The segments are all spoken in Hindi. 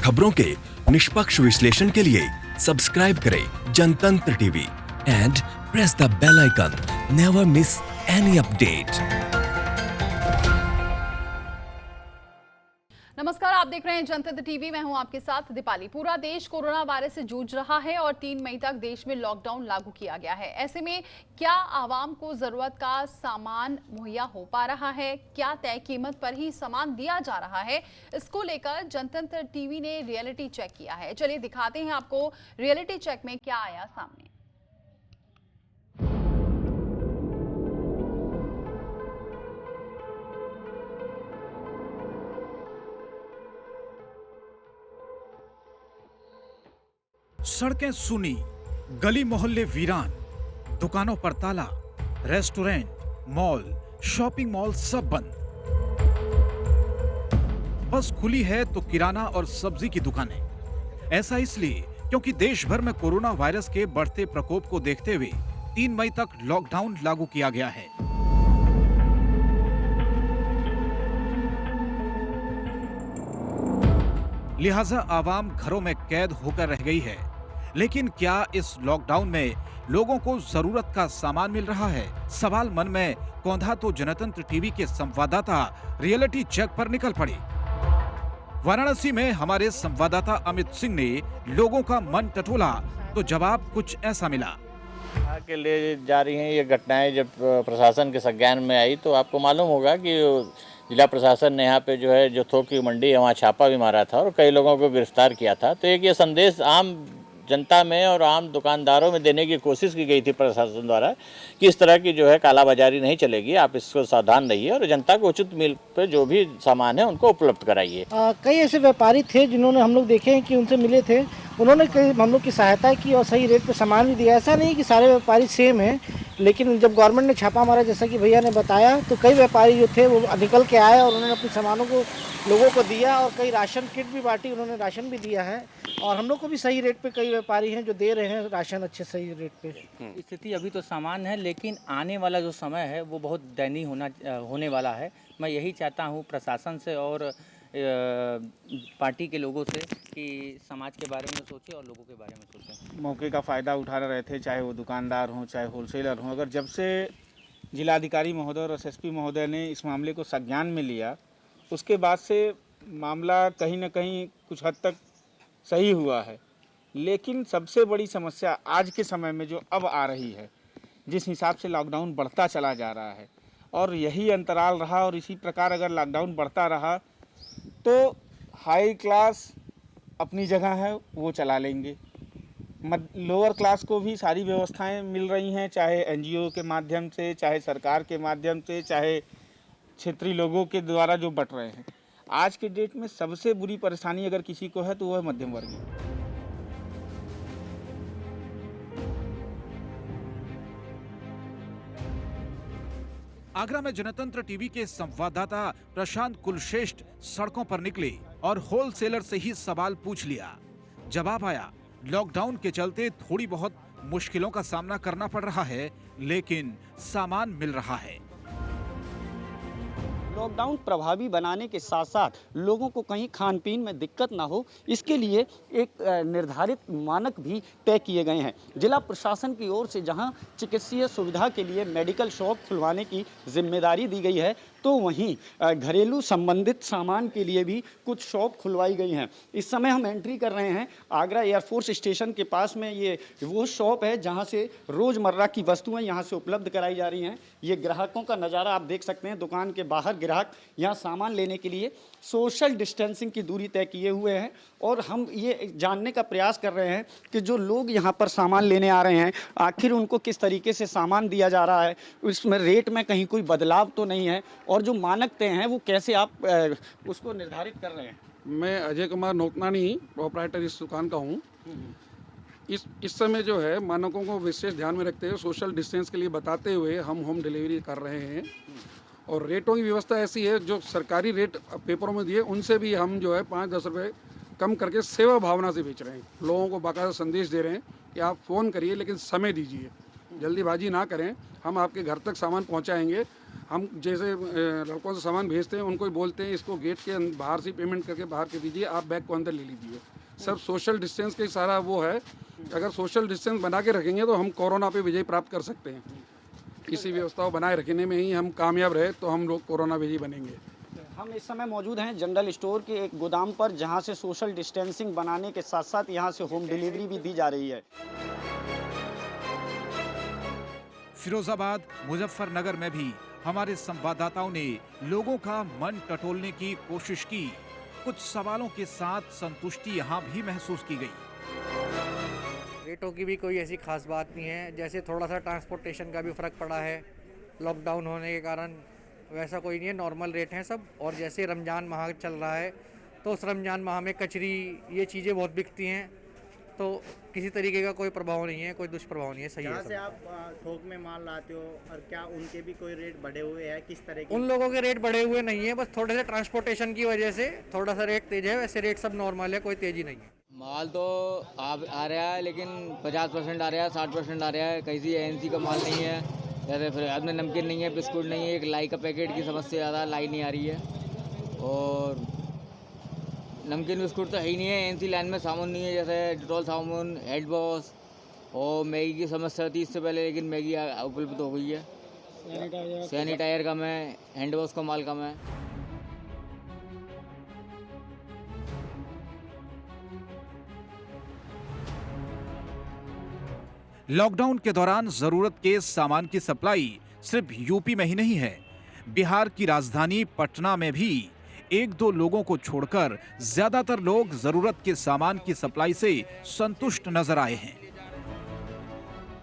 खबरों के निष्पक्ष विश्लेषण के लिए सब्सक्राइब करें Jantantra TV and press the bell icon. Never miss any update. नमस्कार, आप देख रहे हैं जनतंत्र टीवी। मैं हूं आपके साथ दीपाली। पूरा देश कोरोना वायरस से जूझ रहा है और 3 मई तक देश में लॉकडाउन लागू किया गया है। ऐसे में क्या आवाम को जरूरत का सामान मुहैया हो पा रहा है? क्या तय कीमत पर ही सामान दिया जा रहा है? इसको लेकर जनतंत्र टीवी ने रियलिटी चेक किया है। चलिए दिखाते हैं आपको रियलिटी चेक में क्या आया सामने। सड़कें सूनी, गली मोहल्ले वीरान, दुकानों पर ताला, रेस्टोरेंट, मॉल, शॉपिंग मॉल सब बंद। बस खुली है तो किराना और सब्जी की दुकानें। ऐसा इसलिए क्योंकि देश भर में कोरोना वायरस के बढ़ते प्रकोप को देखते हुए 3 मई तक लॉकडाउन लागू किया गया है। लिहाजा आवाम घरों में कैद होकर रह गई है। लेकिन क्या इस लॉकडाउन में लोगों को जरूरत का सामान मिल रहा है? सवाल मन में कौंधा तो जनतंत्र टीवी के संवाददाता रियलिटी चेक पर निकल पड़े। वाराणसी में हमारे संवाददाता अमित सिंह ने लोगों का मन टटोला तो जवाब कुछ ऐसा मिला। के ले जा रही हैं ये घटनाएं जब प्रशासन के संज्ञान में आई तो आपको मालूम होगा कि जिला प्रशासन ने यहाँ पे जो है जो थोक की मंडी है वहाँ छापा भी मारा था और कई लोगों को गिरफ्तार किया था। तो एक ये संदेश आम जनता में और आम दुकानदारों में देने की कोशिश की गई थी प्रशासन द्वारा कि इस तरह की जो है कालाबाजारी नहीं चलेगी, आप इसको सावधान रहिए और जनता को उचित मूल्य पर जो भी सामान है उनको उपलब्ध कराइए। कई ऐसे व्यापारी थे जिन्होंने हम लोग देखे हैं कि उनसे मिले थे, उन्होंने कई हम लोग की सहायता की और सही रेट पे सामान भी दिया। ऐसा नहीं कि सारे व्यापारी सेम हैं, लेकिन जब गवर्नमेंट ने छापा मारा जैसा कि भैया ने बताया तो कई व्यापारी जो थे वो निकल के आए और उन्होंने अपने सामानों को लोगों को दिया और कई राशन किट भी बांटी, उन्होंने राशन भी दिया है और हम लोग को भी सही रेट पे कई व्यापारी हैं जो दे रहे हैं राशन अच्छे सही रेट पे। स्थिति अभी तो सामान्य है, लेकिन आने वाला जो समय है वो बहुत दयनीय होने वाला है। मैं यही चाहता हूँ प्रशासन से और पार्टी के लोगों से कि समाज के बारे में सोचें और लोगों के बारे में सोचें। मौके का फ़ायदा उठा रहे थे, चाहे वो दुकानदार हों चाहे होलसेलर हों। अगर जब से जिलाधिकारी महोदय और एसएसपी महोदय ने इस मामले को संज्ञान में लिया उसके बाद से मामला कहीं ना कहीं कुछ हद तक सही हुआ है। लेकिन सबसे बड़ी समस्या आज के समय में जो अब आ रही है, जिस हिसाब से लॉकडाउन बढ़ता चला जा रहा है और यही अंतराल रहा और इसी प्रकार अगर लॉकडाउन बढ़ता रहा तो हाई क्लास अपनी जगह है वो चला लेंगे, लोअर क्लास को भी सारी व्यवस्थाएं मिल रही हैं, चाहे एनजीओ के माध्यम से, चाहे सरकार के माध्यम से, चाहे क्षेत्रीय लोगों के द्वारा जो बट रहे हैं। आज के डेट में सबसे बुरी परेशानी अगर किसी को है तो वो है मध्यम वर्गीय। आगरा में जनतंत्र टीवी के संवाददाता प्रशांत कुलश्रेष्ठ सड़कों पर निकले और होलसेलर से ही सवाल पूछ लिया। जवाब आया, लॉकडाउन के चलते थोड़ी बहुत मुश्किलों का सामना करना पड़ रहा है, लेकिन सामान मिल रहा है। लॉकडाउन प्रभावी बनाने के साथ साथ लोगों को कहीं खान पीन में दिक्कत ना हो, इसके लिए एक निर्धारित मानक भी तय किए गए हैं। जिला प्रशासन की ओर से जहां चिकित्सीय सुविधा के लिए मेडिकल शॉप खुलवाने की जिम्मेदारी दी गई है, तो वहीं घरेलू संबंधित सामान के लिए भी कुछ शॉप खुलवाई गई हैं। इस समय हम एंट्री कर रहे हैं आगरा एयरफोर्स स्टेशन के पास में। ये वो शॉप है जहां से रोज़मर्रा की वस्तुएं यहां से उपलब्ध कराई जा रही हैं। ये ग्राहकों का नज़ारा आप देख सकते हैं। दुकान के बाहर ग्राहक यहाँ सामान लेने के लिए सोशल डिस्टेंसिंग की दूरी तय किए हुए हैं और हम ये जानने का प्रयास कर रहे हैं कि जो लोग यहाँ पर सामान लेने आ रहे हैं आखिर उनको किस तरीके से सामान दिया जा रहा है, उसमें रेट में कहीं कोई बदलाव तो नहीं है और जो मानक तय हैं वो कैसे आप उसको निर्धारित कर रहे हैं। मैं अजय कुमार नोतनानी प्रोप्राइटर इस दुकान का हूँ। इस समय जो है मानकों को विशेष ध्यान में रखते हुए सोशल डिस्टेंस के लिए बताते हुए हम होम डिलीवरी कर रहे हैं और रेटों की व्यवस्था ऐसी है जो सरकारी रेट पेपरों में दिए उनसे भी हम जो है 5-10 रुपये कम करके सेवा भावना से बेच रहे हैं। लोगों को बाकायदा संदेश दे रहे हैं कि आप फ़ोन करिए लेकिन समय दीजिए, जल्दीबाजी ना करें, हम आपके घर तक सामान पहुंचाएंगे हम जैसे लड़कों से सामान भेजते हैं, उनको ही बोलते हैं इसको गेट के बाहर से पेमेंट करके बाहर कर दीजिए, आप बैग को अंदर ले लीजिए। सब सोशल डिस्टेंस का सारा वो है। अगर सोशल डिस्टेंस बना के रखेंगे तो हम कोरोना पे विजय प्राप्त कर सकते हैं। इसी व्यवस्था को बनाए रखने में ही हम कामयाब रहे तो हम लोग कोरोना विजयी बनेंगे। हम इस समय मौजूद हैं जनरल स्टोर के एक गोदाम पर, जहां से सोशल डिस्टेंसिंग बनाने के साथ साथ यहां से होम डिलीवरी भी दी जा रही है। फिरोजाबाद, मुजफ्फरनगर में भी हमारे संवाददाताओं ने लोगों का मन टटोलने की कोशिश की। कुछ सवालों के साथ संतुष्टि यहाँ भी महसूस की गई। रेटों की भी कोई ऐसी खास बात नहीं है। जैसे थोड़ा सा ट्रांसपोर्टेशन का भी फ़र्क पड़ा है लॉकडाउन होने के कारण, वैसा कोई नहीं है, नॉर्मल रेट हैं सब। और जैसे रमज़ान माह चल रहा है तो उस रमज़ान माह में कचरी ये चीज़ें बहुत बिकती हैं, तो किसी तरीके का कोई प्रभाव नहीं है, कोई दुष्प्रभाव नहीं है। सही है। जहाँ से आप थोक में माल लाते हो, और क्या उनके भी कोई रेट बढ़े हुए हैं, किस तरह के? उन लोगों के रेट बढ़े हुए नहीं है, बस थोड़े से ट्रांसपोर्टेशन की वजह से थोड़ा सा रेट तेज है, वैसे रेट सब नॉर्मल है, कोई तेज़ी नहीं है। माल तो आ रहा है, लेकिन 50% आ रहा है, 60% आ रहा है। कहीं एएनसी का माल नहीं है, जैसे फिर बाद में नमकीन नहीं है, बिस्कुट नहीं है, एक लाई का पैकेट की समस्या ज़्यादा, लाई नहीं आ रही है। और नमकीन बिस्कुट तो है ही नहीं है। एएनसी लाइन में साबुन नहीं है, जैसे डिटॉल साबुन, हेड वॉश और मैगी की समस्या थी इससे पहले, लेकिन मैगी उपलब्ध हो गई है। सैनिटाइजर कम है, हैंड वॉश का माल कम है। लॉकडाउन के दौरान जरूरत के सामान की सप्लाई सिर्फ यूपी में ही नहीं है, बिहार की राजधानी पटना में भी 1-2 लोगों को छोड़कर ज्यादातर लोग जरूरत के सामान की सप्लाई से संतुष्ट नजर आए हैं।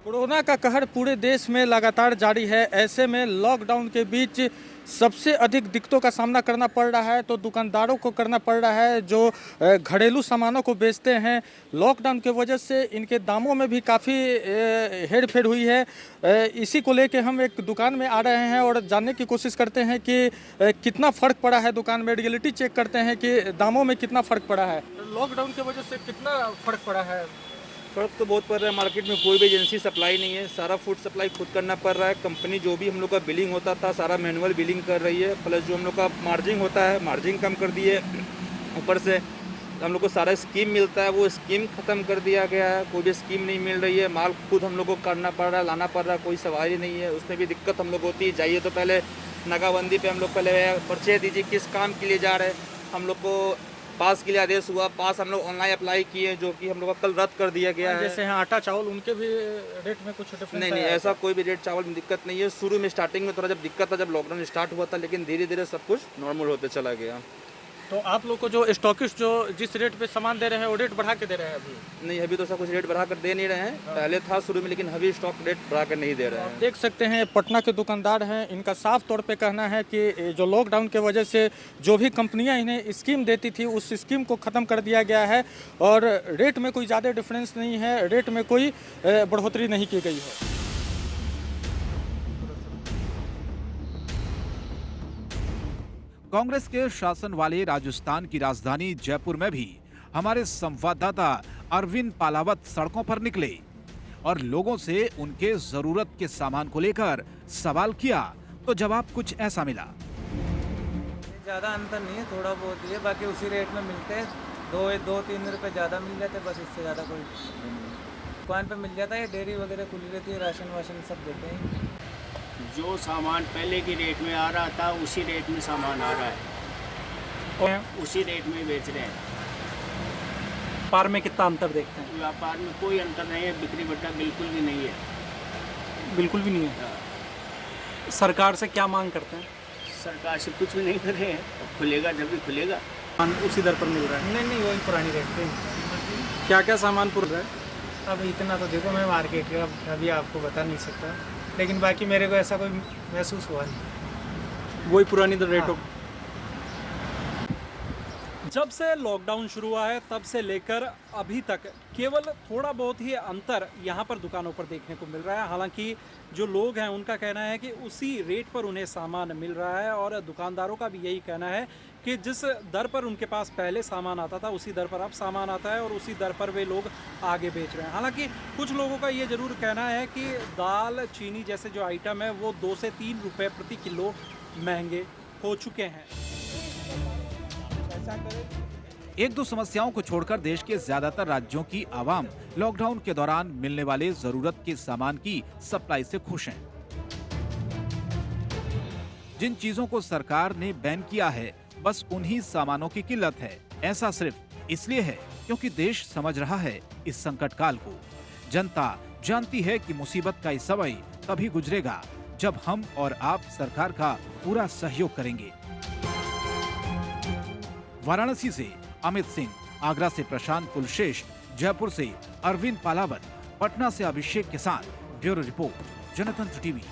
कोरोना का कहर पूरे देश में लगातार जारी है। ऐसे में लॉकडाउन के बीच सबसे अधिक दिक्कतों का सामना करना पड़ रहा है तो दुकानदारों को करना पड़ रहा है, जो घरेलू सामानों को बेचते हैं। लॉकडाउन की वजह से इनके दामों में भी काफ़ी हेरफेर हुई है। इसी को लेके हम एक दुकान में आ रहे हैं और जानने की कोशिश करते हैं कि कितना फ़र्क पड़ा है। दुकान में रियलिटी चेक करते हैं कि दामों में कितना फ़र्क पड़ा है। लॉकडाउन की वजह से कितना फ़र्क पड़ा है? फ़र्क तो बहुत पड़ रहा है। मार्केट में कोई भी एजेंसी सप्लाई नहीं है, सारा फूड सप्लाई खुद करना पड़ रहा है। कंपनी जो भी हम लोग का बिलिंग होता था सारा मैनुअल बिलिंग कर रही है, प्लस जो हम लोग का मार्जिन होता है मार्जिन कम कर दिए। ऊपर से हम लोग को सारा स्कीम मिलता है, वो स्कीम ख़त्म कर दिया गया है। कोई भी स्कीम नहीं मिल रही है, माल खुद हम लोग को करना पड़ रहा है, लाना पड़ रहा है, कोई सवारी नहीं है। उसमें भी दिक्कत हम लोग होती है। जाइए तो पहले नाकाबंदी पे हम लोग पहले पर्चे दीजिए किस काम के लिए जा रहे हैं। हम लोग को पास के लिए आदेश हुआ, पास हम लोग ऑनलाइन अप्लाई किए, जो कि हम लोग का कल रद्द कर दिया गया है। जैसे हैं आटा चावल, उनके भी रेट में कुछ डिफरेंस? नहीं, ऐसा कोई भी रेट चावल में दिक्कत नहीं है। शुरू में स्टार्टिंग में थोड़ा जब दिक्कत था, जब लॉकडाउन स्टार्ट हुआ था, लेकिन धीरे धीरे सब कुछ नॉर्मल होते चला गया। तो आप लोग को जो स्टॉकिस्ट जो जिस रेट पे सामान दे रहे हैं वो रेट बढ़ा के दे रहे हैं अभी? नहीं, अभी तो सब कुछ रेट बढ़ा कर दे नहीं रहे हैं। पहले था शुरू में, लेकिन अभी स्टॉक रेट बढ़ा कर नहीं दे रहे हैं। देख सकते हैं पटना के दुकानदार हैं, इनका साफ तौर पे कहना है कि जो लॉकडाउन के वजह से जो भी कंपनियां इन्हें स्कीम देती थी उस स्कीम को ख़त्म कर दिया गया है और रेट में कोई ज़्यादा डिफरेंस नहीं है, रेट में कोई बढ़ोतरी नहीं की गई है। कांग्रेस के शासन वाले राजस्थान की राजधानी जयपुर में भी हमारे संवाददाता अरविंद पालावत सड़कों पर निकले और लोगों से उनके जरूरत के सामान को लेकर सवाल किया तो जवाब कुछ ऐसा मिला। ज़्यादा अंतर नहीं है, थोड़ा बहुत ही है, बाकी उसी रेट में मिलते हैं। 2-3 रुपए ज़्यादा मिल जाते, बस इससे ज़्यादा कोई दुकान पे मिल जाता है। डेयरी वगैरह खुली रहती है, राशन वाशन सब देते हैं। जो सामान पहले की रेट में आ रहा था उसी रेट में सामान आ रहा है, उसी रेट में बेच रहे हैं। व्यापार में कितना अंतर देखते हैं? व्यापार में कोई अंतर नहीं है, बिक्री बट्टा बिल्कुल भी नहीं है। बिल्कुल भी नहीं है। सरकार से क्या मांग करते हैं? सरकार से कुछ भी नहीं कर रहे हैं, खुलेगा जब भी खुलेगा। उसी दर पर मिल रहा है? नहीं, वही पुरानी रेट पे। क्या क्या सामान पुर रहा है? अब इतना तो देखो, मैं मार्केट का अभी आपको बता नहीं सकता, लेकिन बाकी मेरे को ऐसा कोई महसूस हुआ नहीं। वही पुरानी रेटों। जब से लॉकडाउन शुरू हुआ है तब से लेकर अभी तक केवल थोड़ा बहुत ही अंतर यहाँ पर दुकानों पर देखने को मिल रहा है। हालांकि जो लोग हैं उनका कहना है कि उसी रेट पर उन्हें सामान मिल रहा है और दुकानदारों का भी यही कहना है कि जिस दर पर उनके पास पहले सामान आता था उसी दर पर अब सामान आता है और उसी दर पर वे लोग आगे बेच रहे हैं। हालांकि कुछ लोगों का ये ज़रूर कहना है कि दाल चीनी जैसे जो आइटम है वो 2 से 3 रुपये प्रति किलो महंगे हो चुके हैं। एक दो समस्याओं को छोड़कर देश के ज्यादातर राज्यों की आवाम लॉकडाउन के दौरान मिलने वाले जरूरत के सामान की सप्लाई से खुश हैं। जिन चीजों को सरकार ने बैन किया है बस उन्हीं सामानों की किल्लत है। ऐसा सिर्फ इसलिए है क्योंकि देश समझ रहा है इस संकट काल को। जनता जानती है कि मुसीबत का ये समय तभी गुजरेगा जब हम और आप सरकार का पूरा सहयोग करेंगे। वाराणसी से अमित सिंह, आगरा से प्रशांत कुलश्रेष्ठ, जयपुर से अरविंद पालावन, पटना से अभिषेक के साथ ब्यूरो रिपोर्ट, जनतंत्र टीवी।